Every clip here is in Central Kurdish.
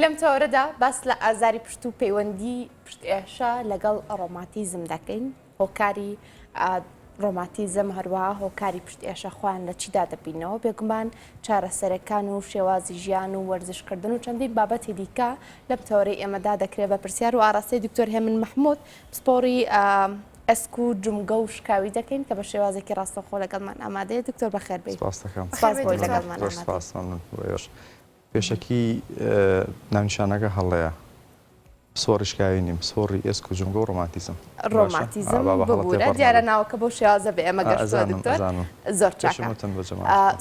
لەم تەوەرەدا باس لە ئازاری پشت و پەیوەندی پشتێشە لەگەڵ ڕۆماتیزم دەکەین هۆکاری ڕۆماتیزم هەروەها هۆکاری پشتێشە خوان لە چیدا دەبینەوە بێگومان چارەسەرەکان و شێوازی ژیان و وەرزشکردن و چەندین بابەتی دیکە لەم تەوەرەی ئێمەدا دەکرێت بە پرسیار و ئاڕاستەی دکتۆر هێمن محمود پسپۆڕی ئەسک و جومگە و شکاوی دەکەین کە بە شێوازێکی ڕاستەخۆ لەگەڵمان ئامادەیە دکتۆر بەخێربێت. سپاس بۆی لەگەڵمان ئامادە. پێشەکی ناونیشانەکە هەڵەیە سۆڕی شکاوی نیم سۆڕی ئێسک و جومگە و ڕۆماتیزم ببوورە دیارە ناوەکە بۆ شێوازە بە ئێمە گەشتووە دکتۆر زۆر چاکە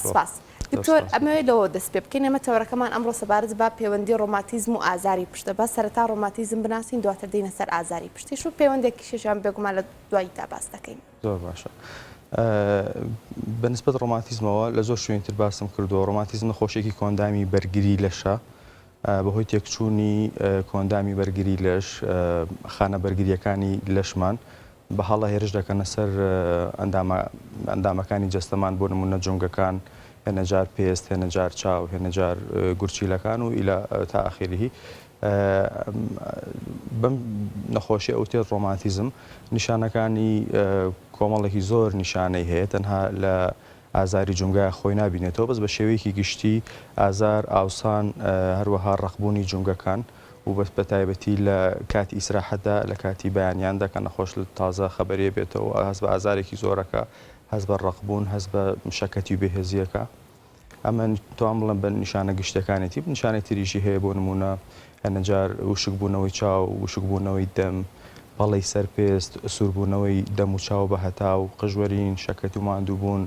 سپاس. دکتۆر ئەمەوێت لەوە دەست پێ بکەین ئێمە تەوەرەکەمان ئەمڕۆ سەبارەت بە پەیوەندی ڕۆماتیزم و ئازاری پشتە بە سەرەتا ڕۆماتیزم بناسین دواتر دێنە سەر ئازاری پشتیش و پەیوەندێکی شێشان بێگومان لە دوایی تا باس دەکەین. زۆر باشە. بەنسبەت ڕۆماتیزمەوە لە زۆر شوێنتر باسم کردووە ڕۆماتیزم نەخۆشیێکی کۆندامی بەرگری لەشە بەهۆی تێکچوونی کۆندامی بەرگری لەش خانە بەرگریەکانی لەشمان بە هەڵە هێرش دەکەنە سەر ئەندامەکانی جەستەمان بۆ نمونە جومگەکان هێنەجار پێست هێنەجار چاو هێنەجار گورچیلەکان و ئیلا تا ئاخیریهی بەم نەخۆشی ئەوتێت ڕۆماتیزم نیشانەکانی کۆمەڵێکی زۆر نیشانەی هەیە تەنها لە ئازاری جومگای خۆی نبینێتەوە بەس بە شێوەیەکی گشتی ئازار ئاوسان هەروەها ڕەخبوونی جومگەکان و بەس بە تایبەتی لە کاتی ئیسراحەتدا لە کاتی بەیانیاندا کە نەخۆش تازە خەبەرێ بێتەوە هەست بە ئازارێکی زۆرەکە هەست بە ڕەخبوون هەست بە شەکەتی و بێهێزیەکە ئەمە توان بڵێن بە نیشانە گشتەکانێتی نیشانەی تریژی هەیە بۆ نمونە هەنەجار وشکبوونەوەی چاو وشکبوونەوەی دەم بەڵی سەرپێست سووربوونەوەی دەم و چاو بە هەتاو قژوەرین شەکەت و ماندووبوون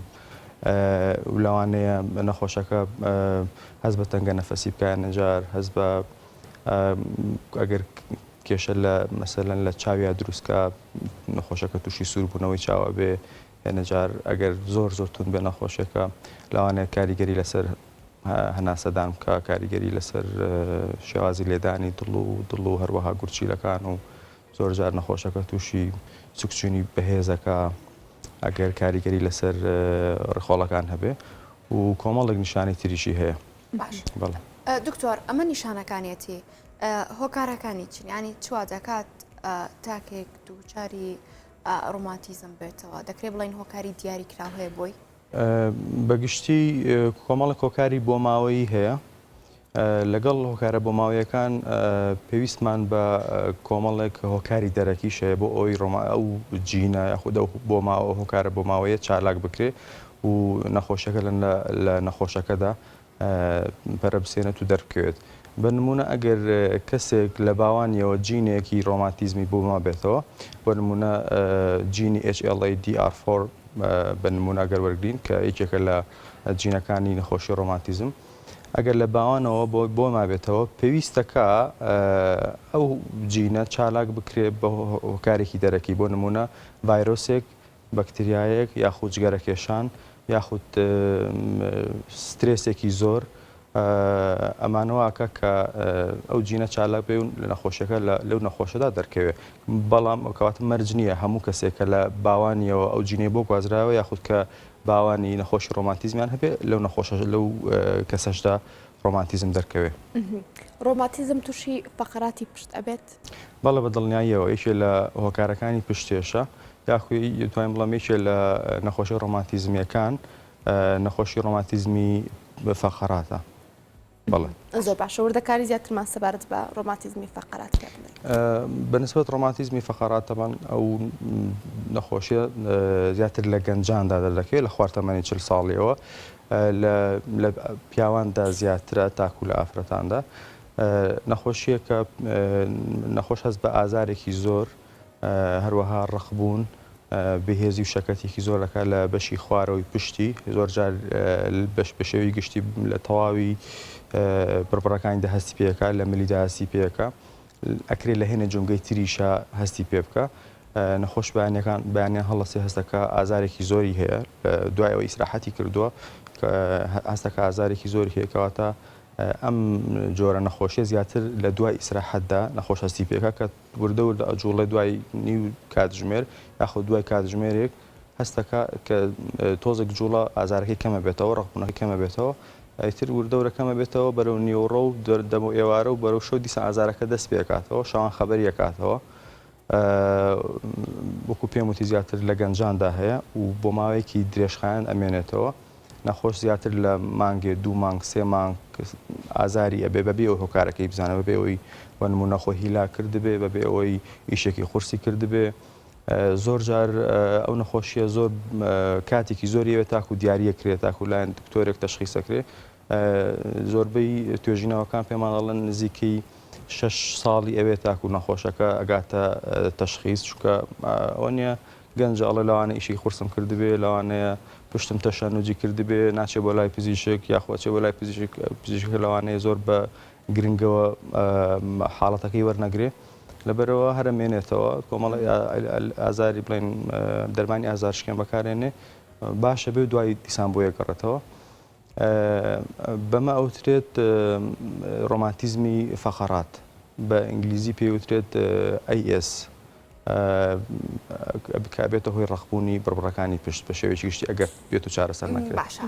و لەوانەیە نەخۆشەکە هەست بە تەنگە نەفەسی بکە نەجار هەست بە ئەگەر کێشە لە مەسەلەن لە چاویا دروستکە نەخۆشەکە تووشی سووربوونەوەی چاوە بێ نەجار ئەگەر زۆر زۆرتون بێ نەخۆشەکە لەوانەیە کاریگەری لەسەر هەناسەدان بکە کاریگەری لەسەر شێوازی لێدانی دڵ و هەروەها گورچیلەکان و زۆر جار نەخۆشەکە تووشی سوکچوونی بەهێزەکە ئەگەر کاریگەری لەسەر ڕخۆڵەکان هەبێ و کۆمەڵێک نیشانی تریشی هەیە. باش دکتۆر ئەمە نیشانەکانیەتی هۆکارەکانی چین ینی چوا دەکات تاکێک دووچاری ڕۆماتیزم بێتەوە دەکرێت بڵین هۆکاری دیاری کراو هەیە بۆی بەگشتی کۆمەڵێک هۆکاری بۆ ماوەیی هەیە لەگەڵ هۆکارە بۆ ماوەیەکان پێویستمان بە کۆمەڵێک هۆکاری دەرەکیش هەیە بۆ ئەوی ئەو جینە یاخود بۆ هۆکارە بۆ ماوەیە چالاک بکرێ و نەخۆشەکە لە نەخۆشەکەدا پەرەبسێنێت و دەربکەوێت. بە نمونە ئەگەر کەسێک لە باوانیەوە جینێکی ڕۆماتیزمی بۆما بێتەوە بۆ نمونە جینی HLA-DR4 بە نمونە ئەگەر وەرگین کە یەکێکە لە جینەکانی نەخۆشی ڕۆماتیزم ئەگەر لە باوانەوە بۆ مابێتەوە پێویستەکە ئەو جینە چالاک بکرێت بە هۆکارێکی دەرەکی بۆ نمونە ڤایرۆسێک بەکتریایەک یاخود جگەرەکێشان یاخود سترێسێکی زۆر ئەمانەوەکە کە ئەو جینە چالاک بێ لە نەخۆشیەکە لەو نەخۆشەدا دەرکەوێت بەڵام ئەوکەواتە مەرج نییە هەموو کەسێکە لە باوانیەوە ئەو جینێ بۆ گوازراوە یاخود کە باوانی نەخۆشی ڕۆماتیزمیان هەبێ لەو نەخۆشە لەو کەسەشدا ڕۆماتیزم دەرکەوێت. ڕۆماتیزم تووشی فەقەراتی پشت ئەبێت؟ بەڵێ بەدڵنیاییەوە یەکێ لە هۆکارەکانی پشتێشە یاخوی توانین بڵام یەکێ لە نەخۆشی ڕۆماتیزمیەکان نەخۆشی ڕۆماتیزمی فەقەراتە. بەڵێ زۆر باشە وردەکاری زیاترمان سەبارەت بە ڕۆماتیزمی فەقەرات بەنسبەت ڕۆماتیزمی فەقەراتەمان ئەو نەخۆشیە زیاتر لە گەنجاندا دەکەوێت لە خواردەمەنی 40 ساڵیەوە لە پیاواندا زیاترە تاکو لە ئافرەتاندا نەخۆشیە کە نەخۆش هەست بە ئازارێکی زۆر هەروەها ڕەخبوون بەهێزی و شەکەتێکی زۆرەکە لە بەشی خوارەوەی پشتی زۆر جار بە شێوەی گشتی لە تەواوی بڕبڕەکانیدا هەستی پێەکە لە ملیدا هەستی پێەکە ئەکرێت لە هێنە جۆنگەی تریشە هەستی پێ بکە نەخۆش بەیانیان هەڵەسی هەستەکە ئازارێکی زۆری هەیە دوای ئەوە ئیسراحەتی کردووە کە هەستەکە ئازارێکی زۆری هەیە کەواتە ئەم جۆرە نەخۆشیە زیاتر لە دوای ئیسراحەتدا نەخۆش هەستی پێەکە کە وردە وردە ئەجوڵە دوای نیو کاتژمێر یاخود دوای کاتژمێرێک هەستەکە کە تۆزێک جوڵە ئازارەکەی کەمە بێتەوە ڕەخبوونەکە کەمە بێتەوە ئەیتر وردەورەکەمە بێتەوە بەرەو نیوەڕۆ و دەمە ئێوارە و بەرەو شەو دیسان ئازارەکە دەست پێکاتەوە شەوان خەبەری ئەکاتەوە وەکو پێم وتی زیاتر لە گەنجاندا هەیە و بۆ ماوەیەکی درێژخایەن ئەمێنێتەوە نەخۆش زیاتر لە مانگێ 2 مانگ 3 مانگ ئازاری ئەبێ بەبێ ئەو هۆکارەکەی بزانە بەبێ ئەوەی وەنمونە خۆ هیلا کردبێ بەبێ ئەوەی ئیشێکی قورسی کردبێ زۆر جار ئەو نەخۆشیە زۆر کاتێکی زۆریەوێت تاکو دیاریە کرێت تاکو لایەن دکتۆرێک تەشخیصەکرێ زۆربەی توێژینەوەکان پێمان دەڵێن نزیکەی 6 ساڵی ئەوێت تاکو نەخۆشەکە ئەگاتە تەشخیص چونکە ئەوە نیە گەنجە ئەڵێ لەوانە ئیشی قورسم کردبێ لەوانەیە پشتم تەشەنوجی کردبێ ناچێ بۆ لای پزیشک یاخواچێ بۆ لای پزیشک لەوانەیە زۆر بە گرنگەوە حاڵەتەکەی وەرنەگرێ لەبەرەوە هەرمێنێتەوە کۆمەڵی ئازاری بڵێن دەرمانی ئازار شکێن بەکارێنێ باشە بێ دوای دیسان بۆ یەگەڕێتەوە بەمە ئەوترێت ڕۆماتیزمی فەقەرات بە ئینگلیزی پێوترێت AS بێتە هۆی ڕەخبوونی بڕبڕەکانی پشت بە شێوەیەکی گشتی ئەگەر بێت و چارەسەر نەکرێت. باشە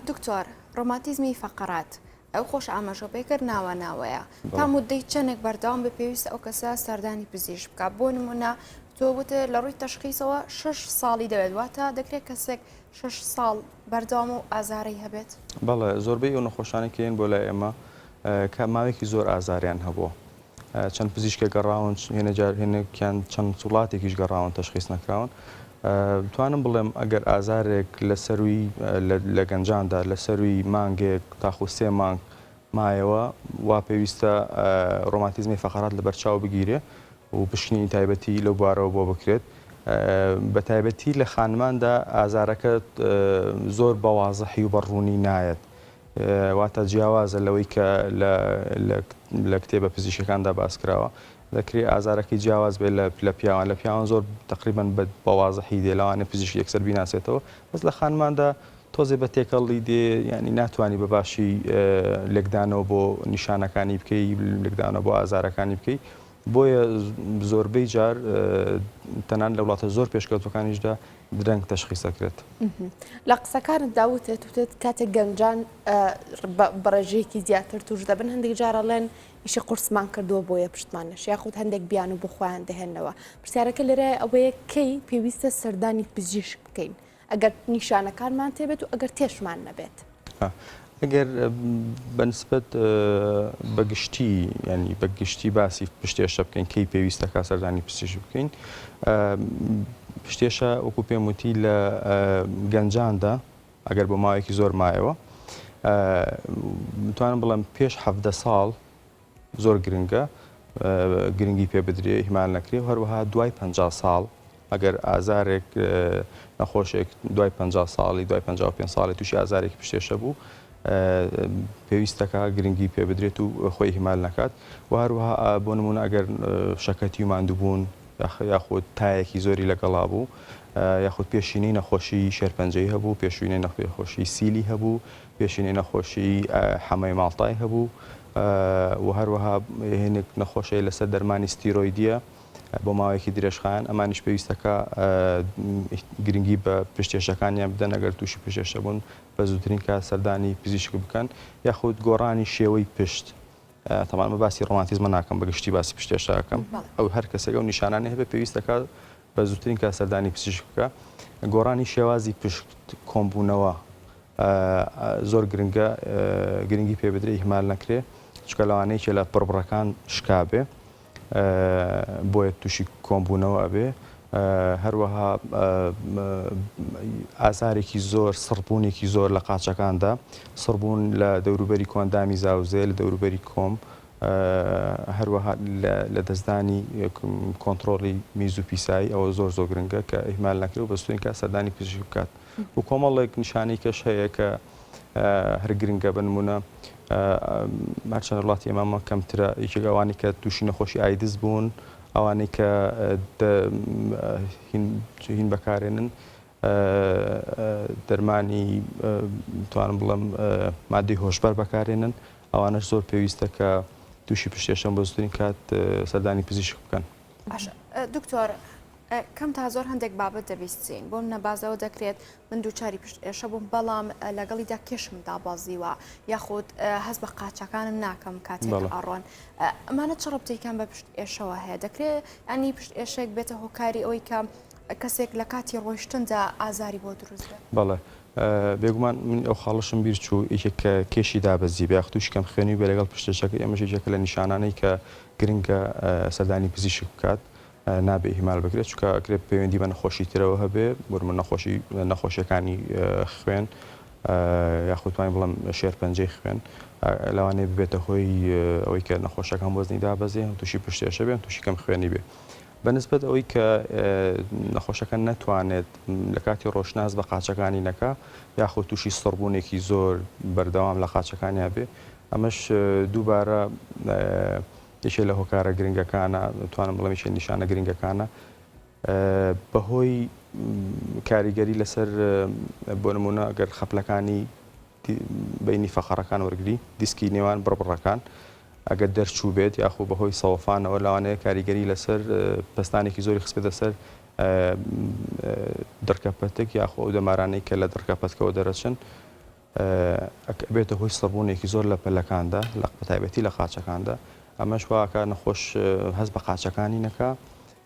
دکتۆر ڕۆماتیزمی فەقەرات ئەو خۆش ئاماژەپێکرد ناوەیە تا مودەی چەندێک بەردەوام بە پێویستە ئەو کەسە سەردانی پزیشک بکات بۆ نمونە تۆ وتە لە ڕووی تەشخیصەوە 6 ساڵی دەوێت واتە دەکرێت کەسێک 6 ساڵ بەردەوام و ئازارەی هەبێت؟ بەڵێ زۆربەی ئەو نەخۆشانێکیان بۆ لای ئێمە کە ماوەیەکی زۆر ئازاریان هەبووە چەند پزیشکە گەڕاون هێنێکیان چەند وڵاتێکیش گەڕاون تەشخیص نەکراون توانم بڵێم ئەگەر ئازارێک لە سەروی لە گەنجاندا لە سەروی مانگێک تاخو 3 مانگ مایەوە وا پێویستە ڕۆماتیزمی فەقەرات لە بەرچاو بگیرێ و پشکنی تایبەتی لەو بوارەوە بۆ بکرێت بە تایبەتی لە خانماندا ئازارەکە زۆر بەوازەحی و بەڕوونی نایەت واتە جیاوازە لەوەی کە لە کتێبە پزیشکەکاندا باسکراوە دەکرێت ئازارەکەی جیاواز بێت لە پیاوان لە پیاوان زۆر تقریبان بەوازەحی دێ لەوانە پزیشک یەکسەر بیناسێتەوە بەس لە خانماندا تۆزێ بە تێکەڵی دێ ینی ناتوانانی بەباشی لێکدانەوە بۆ نیشانەکانی بکەی لێکدانەوە بۆ ئازارەکانی بکەی بۆیە زۆربەی جار تەنان لە وڵاتە زۆر پێشکەوتەکانیشدا درەنگ تەشخیصەکرێت. لە قسەکانت داوتێت وتێت کاتێک گەنجان بەڕێژەیەکی زیاتر توش دەبن هەندێک جارەڵێن ئیشی قورسمان کردووە بۆیە پشتمانەش یاخود هەندێک بیان و بۆ خۆیان دەهێنەوە پرسیارەکە لێرە ئەوەیە کەی پێویستە سەردانی پزیشک بکەین ئەگەر نیشانەکانمان تێبێت و ئەگەر تێشمان نەبێت. ئەگەر بەنسبەت بەگشتی ینی بەگشتی باسی پشتێشە بکەین کەی پێویستە کا سەردانی پزیشک بکەین پشتێشە وەکو پێم وتی لە گەنجاندا ئەگەر بۆ ماوەیەکی زۆر مایەوە میتوانم بڵێم پێش 17 ساڵ زۆر گرنگە گرنگی پێ بدرێ ئیهمال نەکرێ هەروەها دوای 50 ساڵ ئەگەر ئازارێک نەخۆشێک دوای 50 ساڵی دوای 55 ساڵی تووشی ئازارێکی پشتێشە بوو پێویستەکە گرنگی پێ بدرێت و خۆی ئیهمال نەکات و هەروەها بۆ نمونە ئەگەر شەکەتی و ماندووبوون یاخود تایەکی زۆری لەگەڵا بوو یاخود پێشینەی نەخۆشی شێرپەنجەی هەبوو پێشوینەی نەخۆشی سیلی هەبوو پێشینەی نەخۆشی حەمەی ماڵتای هەبوو و هەروەها هێنێک نەخۆشی لەسەر دەرمانی ستیرۆیدیە بۆ ماوەیەکی درێژخایەن ئەمانیش پێویستەکە گرنگی بە پشتێشەکانیان بدەن ئەگەر تووشی پشتێشە بوون بە زووترین کە سەردانی پزیشک بکەن یاخود گۆڕانی شێوەی پشت تەمان باسی ڕۆماتیزمە ناکەم بەگشتی باسی پشتێشەکەم ئەو هەر کەسێک ئەو نیشانانە هەبێ پێویستەکە بە زووترین کە سەردانی پزیشک بکە گۆڕانی شێوازی پشت کۆمبوونەوە زۆر گرنگە گرنگی پێ بدرێ ئیهمال نەکرێ چکە لەوانەیەکێ لە پڕبڕەکان شکابێ بۆیە تووشی کۆمبوونەوە ئەبێ هەروەها ئازارێکی زۆر سڕبوونێکی زۆر لە قاچەکاندا سڕبوون لە دەوروبەری کۆندامی زاوزێ لە دەوروبەری کۆم هەروەها لە دەستدانی کۆنتترۆڵی میز و پیسایی ئەوە زۆر زۆر گرنگە کە ئیهمال نەکرێت و بەستوین کە سەردانی پزیشک بکات و کۆمەڵێک نیشانەی کەش هەیە کە هەر گرنگە بنمونە هەرچەند وڵاتی ئێمە کەمترە یەکێک ئەوانی کە تووشی نەخۆشی ئایدز بوون ئەوانەی کە هین بەکارێنن دەرمانی توانم بڵم مادەی هۆشبەر بەکارێنن ئەوانەش زۆر پێویستە کە تووشی پشتێشەم بە زووترین کات سەردانی پزیشک بکەن. دکتۆر کەم تا زۆر هەندێک بابەت دەبیستین بۆ منە بازەوە دەکرێت من دووچاری پشت ئێشە بووم بەڵام لەگەڵیدا کێشم دابازیوە یاخود هەست بە قاچەکانم ناکەم کاتێک ئەڕۆن ئەمانە چ ڕەبتێکیان بە پشت ئێشەوە هەیە دەکرێت ئەنی پشت ئێشێک بێتە هۆکاری ئەوەی کە کەسێک لە کاتی ڕۆیشتندا ئازاری بۆ دروست بێت. بەڵێ بێگومان من ئەو خاڵشم بیر چوو یەکێک کێشی دابەزی بەیاختوش کەم خوێنی بە لەگەڵ پشتێشەکە ئێمەش یەکێکە لە نیشانانەی کە گرنگە سەردانی پزیشک بکات نابێ ئیهمال بکرێت چونکە ئەکرێت پەیوەندی بە نەخۆشی ترەوە هەبێ بۆ نەخۆشیەکانی خوێن یاخود توانین بڵێم شێرپەنجەی خوێن لەوانەیە ببێتە هۆی ئەوەی کە نەخۆشەکان وەزنی دابەزێ تووشی پشتێشە بێن تووشی کەم خوێنی بێ. بەنسبەت ئەوەی کە نەخۆشەکە نەتوانێت لە کاتی ڕۆژناس بە قاچەکانی نەکا یاخود تووشی سڕبوونێکی زۆر بەردەوام لە قاچەکانیا بێ ئەمەش دووبارە یەکێ لە هۆکارە گرنگەکانە توانم بڵێم یەکێ نیشانە گرنگەکانە بەهۆی کاریگەری لەسەر بۆ نمونە ئەگەر خەپلەکانی بینی فەخەرەکان وەرگری دیسکی نێوان بڕبڕەکان ئەگەر دەرچوو بێت یاخۆ بەهۆی سەوفانەوە لەوانەیە کاریگەری لەسەر پستانێکی زۆری خستبێتە سەر دەرکەپەتێک یاخۆ ئەو دەمارانەی کە لە دەرکەپەتکەوە دەرەچن بێتە هۆی سەبوونێکی زۆر لە پەلەکاندا لە بەتایبەتی لە قاچەکاندا ئەمەش واکە نەخۆش هەست بە قاچەکانی نەکا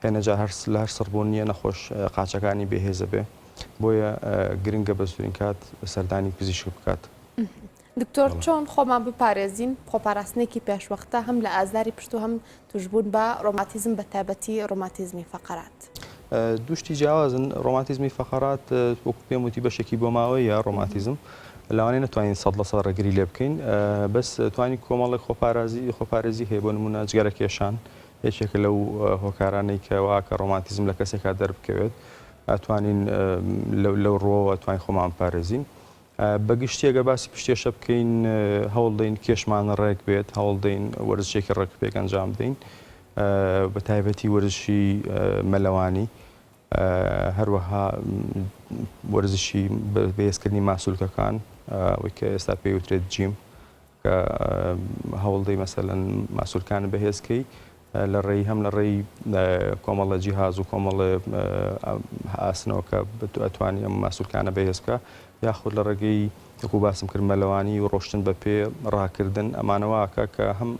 هێنەجار لە هەر سڕبوون نیە نەخۆش قاچەکانی بێهێزە بێ بۆیە گرنگە بە سوورین کات سەردانی پزیشک بکات. دکتۆر چۆن خۆمان بپارێزین خۆپاراستنێکی پێشوەختە هەم لە ئازاری پشت و هەم توشبوون بە ڕۆماتیزم بە تایبەتی ڕۆماتیزمی فەقەرات؟ دوشتی جیاوازن ڕۆماتیزمی فەقەرات وەکو پێم وتی بەشێکی بۆ ماوەی یا ڕۆماتیزم لەوانەیە نتوانین 100% ڕێگری لێ بکەین بەس توانین کۆمەڵێک خۆپارێزی هەیە بۆ نمونە جگەرە کێشان یەکێکە لەو هۆکارانەی کە واکە ڕۆماتیزم لە کەسێکا دەربکەوێت ئەتوانین لەو ڕۆوە توانین خۆمان پارێزین. بەگشتی ئەگە باسی پشتێشە بکەین هەوڵ دەین کێشمانە ڕێک بێت هەوڵ دەین وەرزشێکی ڕێک پێک ئەنجام بدەین بە تایبەتی وەرزشی مەلەوانی هەروەها وەرزشی بەهێزکردنی ماسوولکەکان ئەوەی کە ئێستا پێی وترێت جیم کە هەوڵ دەی مەسەلەن ماسوولکانە بەهێزکەی لە ڕێی هەم لە ڕێی کۆمەڵە جیهاز و کۆمەڵە ئاسنەوە کە ئەتوانی ئەم ماسوولکانە بەهێزکە یاخود لە ڕێگەی وەکو باسم کرد مەلەوانی و ڕۆشتن بە پێ ڕاکردن ئەمانەوەکە کە هەم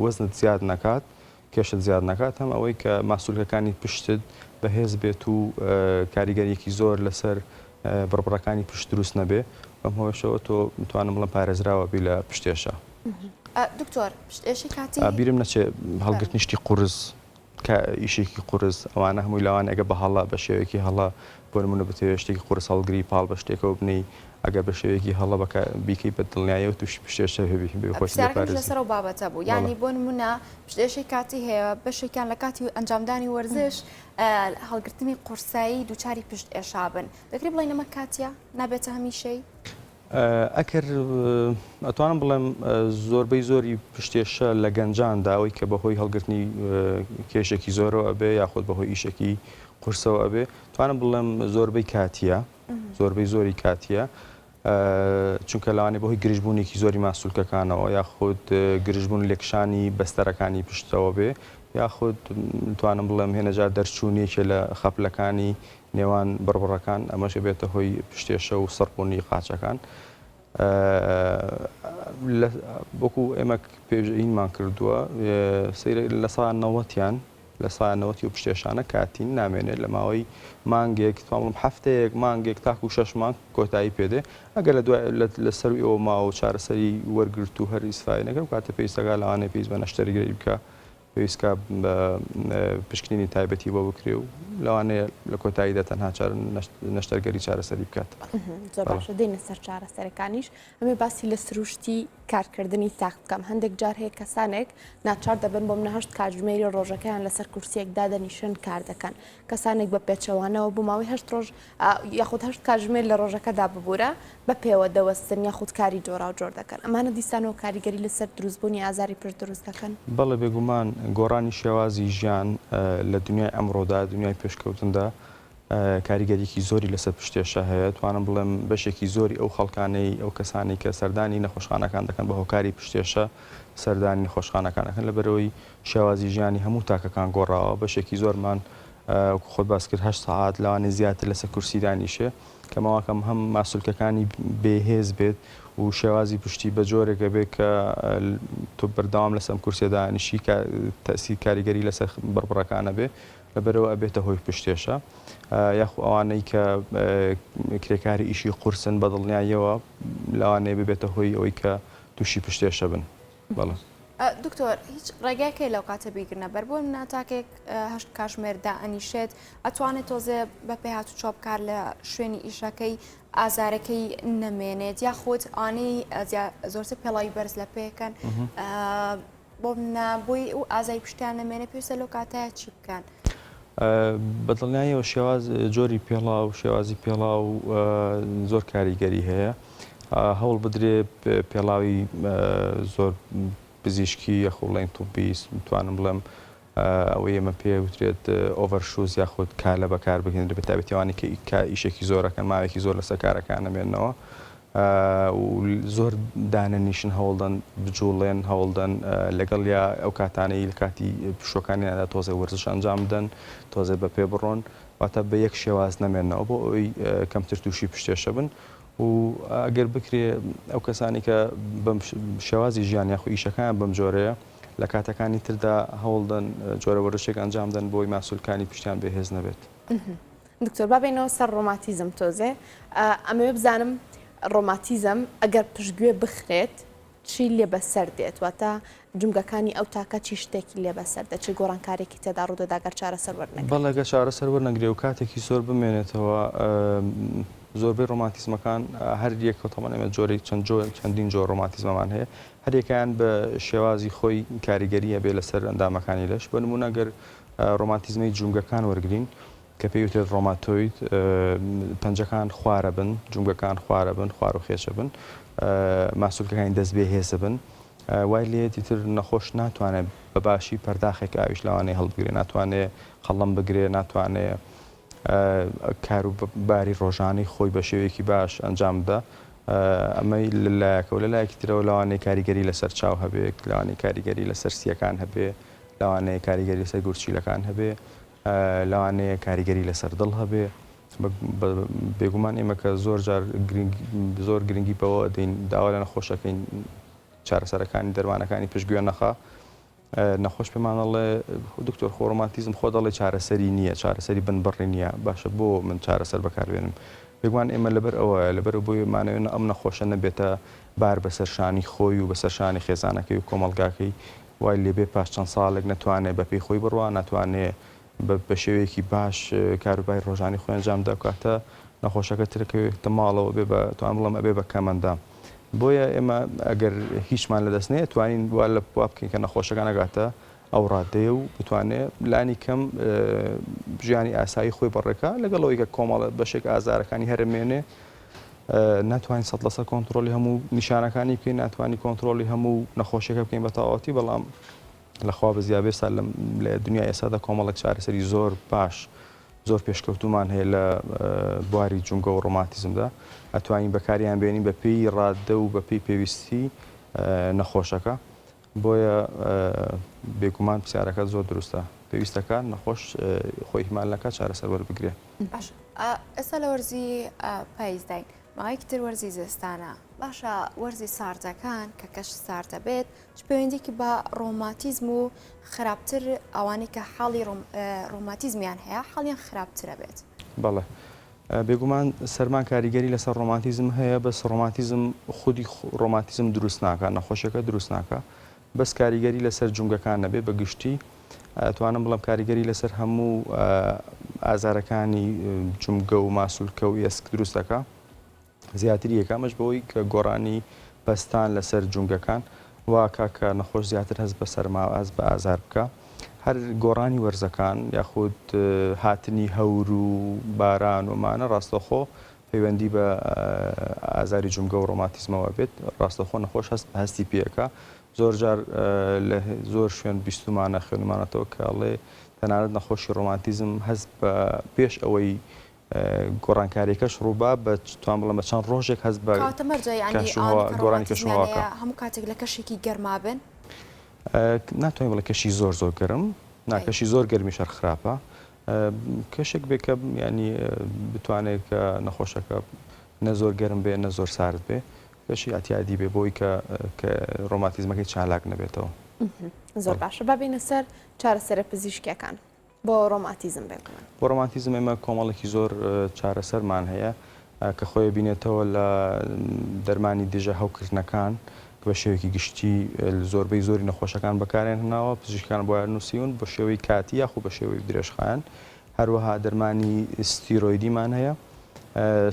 وەزنت زیاد نەکات کێشت زیاد نەکات هەم ئەوەی کە ماسوولکەکانی پشتت بەهێز بێت و کاریگەریەکی زۆر لەسەر بڕبڕەکانی پشت دروست نەبێ بەم هۆیشەوە تۆ میتوانم بڵێم پارێزراوە بی لە پشتێشە. دکتۆر پشتێشی کاتی بیرم نەچێ هەڵگرتنیشتی قورس کە ئیشێکی قورس ئەوانە هەمووی لاوان ئەگە بە هەڵا بە شێوەیەکی هەڵا بۆ نمونە بتەوێت شتێکی قورس هەڵگری پاڵ بە شتێکەوە بنی ئەگە بە شێوەیەکی هەڵە بیکەی بە دڵنیایە و تووشی پشتێشە لەسەر و بابەتە بوو ینی بۆ نمونە پشتێشی کاتی هەیە بەشێکیان لە کاتی ئەنجامدانی وەرزش هەڵگرتنی قورسایی دووچاری پشت ئێشابن دەکرێت بڵێن ئەمە کاتیە نابێتە هەمیشەی ئەکر ئەتوانم بڵێم زۆربەی زۆری پشتێشە لە گەنجاندا ئەوەی کە بەهۆی هەڵگرتنی کێشێکی زۆرەوە ئەبێ یاخود بەهۆی ئیشێکی قورسەوە ئەبێ توانم بڵێم زۆربەی کاتیە زۆربەی زۆری کاتیە چونکە لەوانێ بەهۆی گرژبوونێکی زۆری ماسوولکەکانەوە یاخود گرژبوون لێکشانی بەستەرەکانی پشتەوە بێ یاخود توانم بڵێم هێنەجار دەرچوونێکە لە خەپلەکانی نێوان بڕبڕەکان ئەمەش بێتە هۆی پشتێشە و سەربوونی قاچەکان وەکو ئێمە پێشینمان کردووە لە ساڵ 90یان لە ساڵ 90 و پشتێشانە کاتین نامێنێت لە ماوەی مانگێک توانڵم هەفتەیەک مانگێک تاکو 6 مانگ کۆتایی پێدێ ئەگەر لە سەر ئەوە ماوە چارەسەری وەرگرت و هەر ئیسفای نەکەم کاتە پێویستەکە لەوانەیە پێویست بە نەشتەرگەری بکە پێویستکە پشکنینی تایبەتی بۆ بکرێ و لەوانەیە لە کۆتاییدا تەنها نەشتەرگەری چارەسەری بکات. زۆر باشە دێنە سەر چارەسەرەکانیش ئەمێ باسی لە سروشتی کارکردنی تاک بکەم هەندێک جار هەیە کەسانێک ناچار دەبن بۆ منەهشت کاتژمێری ڕۆژەکەیان لەسەر کورسیەک دادەنیشن کار دەکەن کەسانێک بە پێچەوانەوە بۆ ماوەی 8 ڕۆژ یاخود 8 کاتژمێر لە ڕۆژەکەدا ببوورە بە پێوە دەوەستن یاخود کاری جۆرا و جۆر دەکەن ئەمانە دیسانەوە کاریگەری لەسەر دروستبوونی ئازاری پشت دروست دەکەن. بەڵێ بێگومان گۆڕانی شێوازی ژیان لە دنیای ئەمڕۆدا دنیای پێشکەوتندا کاریگەریەکی زۆری لەسەر پشتێشە هەیە توانم بڵێم بەشێکی زۆری ئەو خەڵکانەی ئەو کەسانی کە سەردانی نەخۆشخانەکان دەکەن بە هۆکاری پشتێشە سەردانی خۆشخانەکانەکەن لەبەرەوەی شێوازی ژیانی هەموو تاکەکان گۆڕاوە بەشێکی زۆرمان خۆت باس کرد 8 ساعات لەوانێ زیاتر لەسەر کورسی دانیشێ کەمەواکەم هەم ماسوولکەکانی بێهێز بێت و شێوازی پشتی بە جۆرێکە بێت کە تۆ بەردەوام لەسەم کورسێ دانیشی تەسی کاریگەری لەسەر بڕبڕەکانە بێ لەبەرەوە ئەبێتە هۆی پشتێشە یاخو ئەوانەی کە کرێکاری ئیشی قورسن بە دڵنیاییەوە لەوانەیە ببێتە هۆی ئەوەی کە تووشی پشتێشە بن بەڵێ. دکتۆر هیچ ڕێگایکەی لەو کاتە بیگرنە بەر بۆ ناتاکێک هەشت کاتژمێردا ئەنیشێت ئەتوانێت تۆزێ بە پێ هاتو چۆ بکار لە شوێنی ئیشەکەی ئازارەکەی نەمێنێت یا خۆت ئانەی زۆرتر پێڵاوی بەرز لە پێکەن بۆ نابووی و ئازای پشتیان نەمێنێت پێویستە لەو کاتەیە چی بکەن؟ بەدڵنیاییەوە شێواز جۆری پێڵاو شێوازی پێڵاو زۆر کاریگەری هەیە هەوڵ بدرێ پێڵاوی زۆر پزیشکی یاخۆڵین توبی توانم بڵێم ئەوەی ئێمە پێ وترێت ئۆڤەرشوز یاخود کالە بەکار بهێنرێت بە تایبەتیوانی کە ئیشێکی زۆرەکەن ماوێکی زۆر لەسەر کارەکان نەمێنەوە زۆر دانەنیشن هەوڵدەن بجوڵێن هەوڵدەن لەگەڵ یا ئەو کاتانەی لە کاتی پشۆکانیاندا تۆزە وەرزش ئەنجام بدەن تۆزە بە پێ بڕۆن واتە بە یەک شێواز نەمێنەوە بۆ ئەوەی کەمتر تووشی پشتێشە بن و ئەگەر بکرێ ئەو کەسانی کە بەم شێوازی ژیان یاخو ئیشەکان بەم جۆرەیە لە کاتەکانی تردا هەوڵدەن جۆرە وەرزشێک ئەنجام بدەن بۆی ماسوولکانی پشتیان بێهێز نەبێت. دکتۆر بابێنەوە سەر ڕۆماتیزم تۆزێ ئەمەوێ بزانم ڕۆماتیزم ئەگەر پشتگوێ بخرێت چی لێ بەسەر دێت واتە جمگەکانی ئەو تاکە چی شتێکی لێ بەسەر دێت چی گۆڕانکارێکی تێدا ڕوودەداگەر چارەسەر وەرنەگرێت؟ بەڵێ ئەگەر چارەسەر وەرنەگرێ و کاتێکی زۆر بمێنێتەوە زۆربەی ڕۆماتیزمەکان هەر یەکەوە تەمان ئێمە جۆرەی چەندین جۆر ڕۆماتیزمەمان هەیە هەرێکیان بە شێوازی خۆی کاریگەریە بێ لەسەر ئەندامەکانی لەش بە نمونە گەر ڕۆماتیزمەی جومگەکان وەرگرین کە پێی وترێت ڕۆماتۆید پەنجەکان خوارە بن جومگەکان خوارە بن خوار و خێشە بن ماسوولکەکانی دەست بێ هێزە بن وای لێتی تر نەخۆش ناتوانێت بە باشی پەرداخێک ئاویش لەوانەیە هەڵبگرێ ناتوانێت خەڵم بگرێ ناتوانێت کاروباری ڕۆژانەی خۆی بە شێوەیەکی باش ئەنجام بدە ئەمەی لەلایەکە و لەلایەکی ترەوە لەوانەیە کاریگەری لەسەر چاو هەبێت لەوانەیە کاریگەری لەسەر سیەکان هەبێ لەوانەیە کاریگەری لەسەر گورچیلەکان هەبێ لەوانەیە کاریگەری لەسەر دڵ هەبێ بێگومان ئێمە کە زۆر گرنگی بەوە دەین داوا لە نەخۆشەکەین چارەسەرەکانی دەروانەکانی پشتگوێ نەخا نەخۆش پێمانەڵێ دکتۆر خۆڕۆماتیزم خۆ دەڵێ چارەسەری نییە چارەسەری بنبڕی نییە باشە بۆ من چارەسەر بەکاربێنم بێگومان ئێمە لەبەر ئەوە لەبەر بۆی مانەوێن ئەم نەخۆشە نەبێتە بار بەسەر شانی خۆی و بەسەر شانی خێزانەکەی و کۆمەڵگاکەی وای لێبێ پاش چەند ساڵێک ناتوانێت بە پێی خۆی بڕوە ناتوانێت بە شێوەیەکی باش کاروباری ڕۆژانی خۆی ئەنجام دەکاتە نەخۆشەکە ترەکەوێتە ماڵەوە بێ بە توان بڵم ئەبێ بە کەمەندام بۆیە ئێمە ئەگەر هیچمان لەدەست نێت توانین وا لە وا بکەین کە نەخۆشەکان ئەگاتە ئەو ڕادەیە و بتوانێت لانی کەم ژیانی ئاسایی خۆی بەڕێکە لەگەڵەوەی کە کۆمەڵە بەشێک ئازارەکانی هەرمێنێ ناتوانین 100% کۆنتترۆلی هەموو نیشانەکانی بکەین ناتوانانی کۆنتترۆلی هەموو نەخۆشیەکە بکەین بە تەواوەتی بەڵام لەخوا بە زیابێستا لە دنیای ئێستادا کۆمەڵک چارەسەری زۆر باش زۆر پێشکەوتومان هەیە لە بواری جونگە و ڕۆماتیزمدا ئەتوانین بەکاریان بێنین بە پێی ڕاددە و بە پێی پێویستی نەخۆشەکە بۆیە بێگومان پرسیارەکە زۆر دروستە پێویستەکە نەخۆش خۆی هیمانەکە چارەسەر وەربگرێ. ئێستا لە وەرزی پاییزداین ماوەیەکی تر وەرزی زستانە باشە وەرزی ساردەکان کە کەش ساردە بێت چ پەیوەندێکی بە ڕۆماتیزم و خراپتر ئەوانەی کە حاڵی ڕۆماتیزمیان هەیە حاڵیان خراپترە بێت. بەڵێ بێگومان سەرمان کاریگەری لەسەر ڕۆماتیزم هەیە بەس ڕۆماتیزم خودی ڕۆماتیزم دروست ناکە نەخۆشیەکە دروست ناکە بەس کاریگەری لەسەر جونگەکان نەبێ بە گشتی توانم بڵم کاریگەری لەسەر هەموو ئازارەکانی جونگە و ماسوولکە و ئێسک دروستەکە زیاتری یەکامەش بەوەی کە گۆڕانی پەستان لەسەر جونگەکان واکە کە نەخۆش زیاتر هەست بە سەرماوە هەست بە ئازار بکە هەر گۆڕانی وەرزەکان یاخود هاتنی هەور و باران ومانە ڕاستەخۆ پەیوەندی بە ئازاری جونگە و ڕۆماتیزمەوە بێت ڕاستەخۆ نەخۆش هەستی پێەکە زۆر جار لە زۆر شوێن بیستمانە خوێنمانەتەوە کە ئەڵێ تەنانەت نەخۆشی ڕۆماتیزم هەست بە پێش ئەوەی گۆڕانکاریەکەش ڕووبا بە توان بڵم بە چەند ڕۆژێک هەست بە گۆڕانی کەشواکە هەموو کاتێک لە کەشێکی گەرما بن ناتوانین بڵێ کەشی زۆر گەرم ناکەشی زۆر گەرمی شەر خراپە کەشێک بێ کە ینی بتوانێت کە نەخۆشەکە نە زۆر گەرم بێ نە زۆر سارد بێ کەشی ئەتیادی بێ بۆی کە ڕۆماتیزمەکەی چالاک نەبێتەوە. زۆر باشە بابینە سەر چارەسەرە پزیشکیەکان بۆ ڕۆماتیزم بێکمان. بۆ ڕۆماتیزم ئێمە کۆمەڵێکی زۆر چارەسەرمان هەیە کە خۆی بینێتەوە لە دەرمانی دژە هەوکردنەکان بە شێوەیەکی گشتی زۆربەی زۆری نەخۆشەکان بەکارێن هەناوە پزیشکان بۆ نووسیون بە شێوەی کاتی یاخو بە شێوەی درێژخایەن هەروەها دەرمانی ستیرۆیدیمان هەیە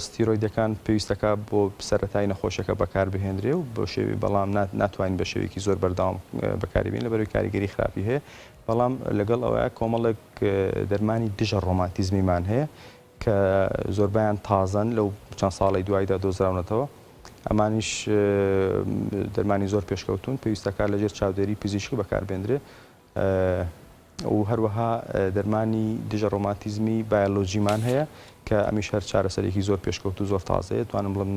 ستیرۆیدەکان پێویستەکە بۆ سەرەتای نەخۆشەکە بەکار بهێنرێ و بۆ شێوی بەڵام ناتوانین بە شێوەیەکی زۆر بەردەوام بەکاربیین لە بەروی کاریگەری خراپی هەیە بەڵام لەگەڵ ئەوەیە کۆمەڵێک دەرمانی دژە ڕۆماتیزمیمان هەیە کە زۆربیان تازەن لەو چەند ساڵی دوایدا دۆزراونەتەوە ئەمانیش دەرمانی زۆر پێشکەوتون پێویستەکە لەژێر چاودێری پزیشکی بەکاربێنرێ و هەروەها دەرمانی دژە ڕۆماتیزمی بایۆلۆژیمان هەیە کە ئەمیش هەر چارەسەرێکی زۆر پێشکەوت و زۆر تازەیە توانم بڵم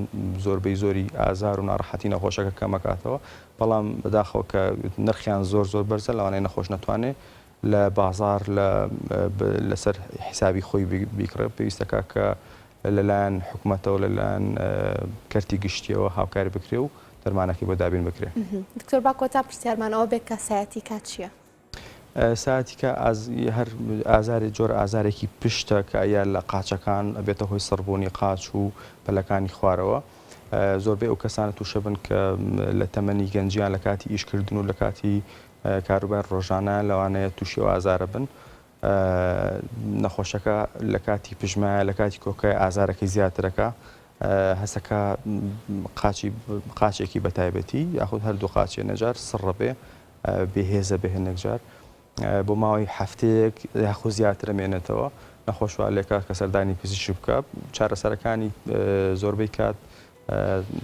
زۆربەی زۆری ئازار و ناڕەحەتی نەخۆشەکە کەمەکاتەوە بەڵام بەداخەوە کە نرخیان زۆر بەرزە لەوانەیە نەخۆش نەتوانێت لە بازار لەسەر حسابی خۆی بیکڕێ پێویستەکە کە لەلایەن حکوومەتەوە لەلایەن کەرتی گشتیەوە هاوکاری بکرێ و دەرمانەکەی بۆ دابین بکرێ. دکتۆر با کۆتا پرسیارمانەوە بێت کە سایەتیکا چییە؟ ساعتیکە هەر ئازاری جۆر ئازارێکی پشتە کە ئەیە لە قاچەکان ئەبێتە هۆی سەربوونی قاچ و پەلەکانی خوارەوە زۆربەی ئەو کەسانە تووشە بن کە لە تەمەنی گەنجیان لە کاتی ئیشکردن و لە کاتی کاروبار ڕۆژانە لەوانەیە تووشی و ئازارە بن نەخۆشەکە لە کاتی پژمایە لە کاتی کۆکای ئازارەکەی زیاترەکە هەسەکە قاچێکی بەتایبەتی یاخود هەردوو قاچێ نەجار سڕە بێ بێهێزە بێ هەنێکجار بۆ ماوەی هەفتەیەک یاخود زیاتر مێنێتەوە نەخۆشوە لێکات کە سەردانی پزیشک بکە چارەسەرەکانی زۆربەی کات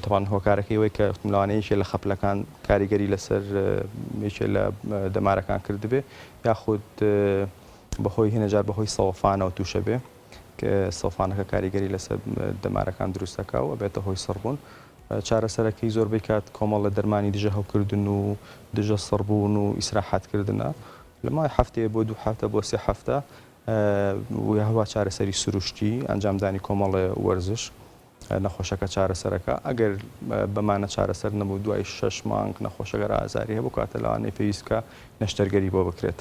تەوان هۆکارەکەی وی کە لەوانەیەکی لە خەپلەکان کاریگەری لەسەر یەکێ لە دەمارەکان کردبێ یاخود بەهۆی هێنەجار بەهۆی سەوفانەوە تووشە بێ کە سەوفانەکە کاریگەری لەسەر دەمارەکان دروستەکە و ئەبێتە هۆی سەربوون چارەسەرەکەی زۆربەی کات کۆمەڵ لە دەرمانی دژە هەوکردن و دژە سەربوون و ئیسراحەتکردنە لە مای هەفتەیە بۆ 2 هەفتە بۆ 3 هەفتە و هەوا چارەسەری سروشتی ئەنجامدانی کۆمەڵە وەرزش نەخۆشەکە چارەسەرەکە ئەگەر بەمانە چارەسەر نەبوو دوای 6 مانگ نەخۆشەگەر ئازاری هەبوو کاتە لەوانەیە پێویستکە نەشتەرگەری بۆ بکرێت.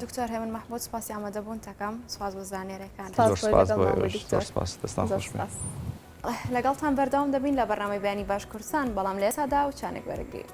دکتۆر هێمن مەحموود سپاسی ئامادەبوون تەکەم سواز بۆ زانێرەکان لەگەڵتان بەردەوام دەبین لە بەرنامەی بەیانی باش کورسان بەڵام لە ئێستادا و چانێک وەرەگرین.